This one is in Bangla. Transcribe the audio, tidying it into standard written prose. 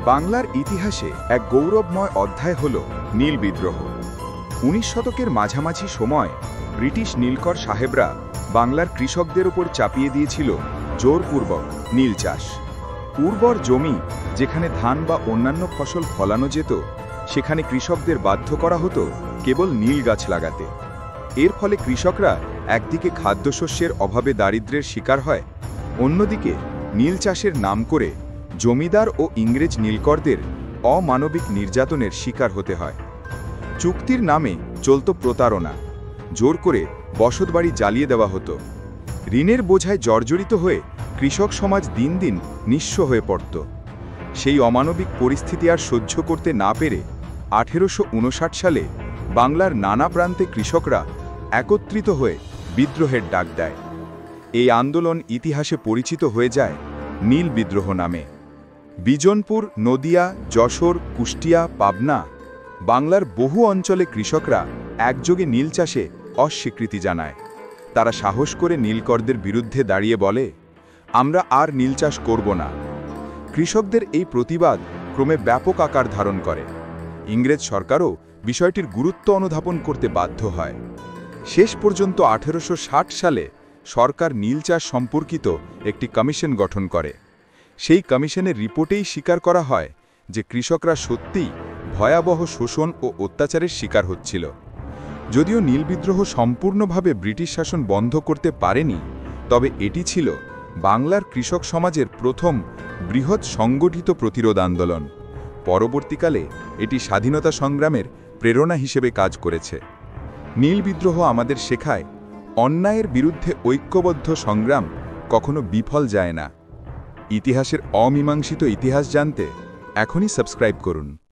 বাংলার ইতিহাসে এক গৌরবময় অধ্যায় হল নীল বিদ্রোহ। ১৯ শতকের মাঝামাঝি সময় ব্রিটিশ নীলকর সাহেবরা বাংলার কৃষকদের উপর চাপিয়ে দিয়েছিল জোরপূর্বক নীল চাষ। উর্বর জমি যেখানে ধান বা অন্যান্য ফসল ফলানো যেত, সেখানে কৃষকদের বাধ্য করা হতো কেবল নীল গাছ লাগাতে। এর ফলে কৃষকরা একদিকে খাদ্যশস্যের অভাবে দারিদ্র্যের শিকার হয়, অন্যদিকে নীল চাষের নাম করে জমিদার ও ইংরেজ নীলকরদের অমানবিক নির্যাতনের শিকার হতে হয়। চুক্তির নামে চলত প্রতারণা, জোর করে বসতবাড়ি জ্বালিয়ে দেওয়া হতো। ঋণের বোঝায় জর্জরিত হয়ে কৃষক সমাজ দিন দিন নিঃস্ব হয়ে পড়ত। সেই অমানবিক পরিস্থিতি আর সহ্য করতে না পেরে ১৮৫৯ সালে বাংলার নানা প্রান্তে কৃষকরা একত্রিত হয়ে বিদ্রোহের ডাক দেয়। এই আন্দোলন ইতিহাসে পরিচিত হয়ে যায় নীল বিদ্রোহ নামে। বিজনপুর, নদিয়া, যশোর, কুষ্টিয়া, পাবনা, বাংলার বহু অঞ্চলে কৃষকরা একযোগে নীল চাষে অস্বীকৃতি জানায়। তারা সাহস করে নীলকরদের বিরুদ্ধে দাঁড়িয়ে বলে, আমরা আর নীল চাষ করব না। কৃষকদের এই প্রতিবাদ ক্রমে ব্যাপক আকার ধারণ করে। ইংরেজ সরকারও বিষয়টির গুরুত্ব অনুধাবন করতে বাধ্য হয়। শেষ পর্যন্ত ১৮৬০ সালে সরকার নীল চাষ সম্পর্কিত একটি কমিশন গঠন করে। সেই কমিশনের রিপোর্টেই স্বীকার করা হয় যে কৃষকরা সত্যিই ভয়াবহ শোষণ ও অত্যাচারের শিকার হচ্ছিল। যদিও নীল বিদ্রোহ সম্পূর্ণভাবে ব্রিটিশ শাসন বন্ধ করতে পারেনি, তবে এটি ছিল বাংলার কৃষক সমাজের প্রথম বৃহৎ সংগঠিত প্রতিরোধ আন্দোলন। পরবর্তীকালে এটি স্বাধীনতা সংগ্রামের প্রেরণা হিসেবে কাজ করেছে। নীল বিদ্রোহ আমাদের শেখায়, অন্যায়ের বিরুদ্ধে ঐক্যবদ্ধ সংগ্রাম কখনো বিফল যায় না। ইতিহাসের অমীমাংসিত ইতিহাস জানতে এখনই সাবস্ক্রাইব করুন।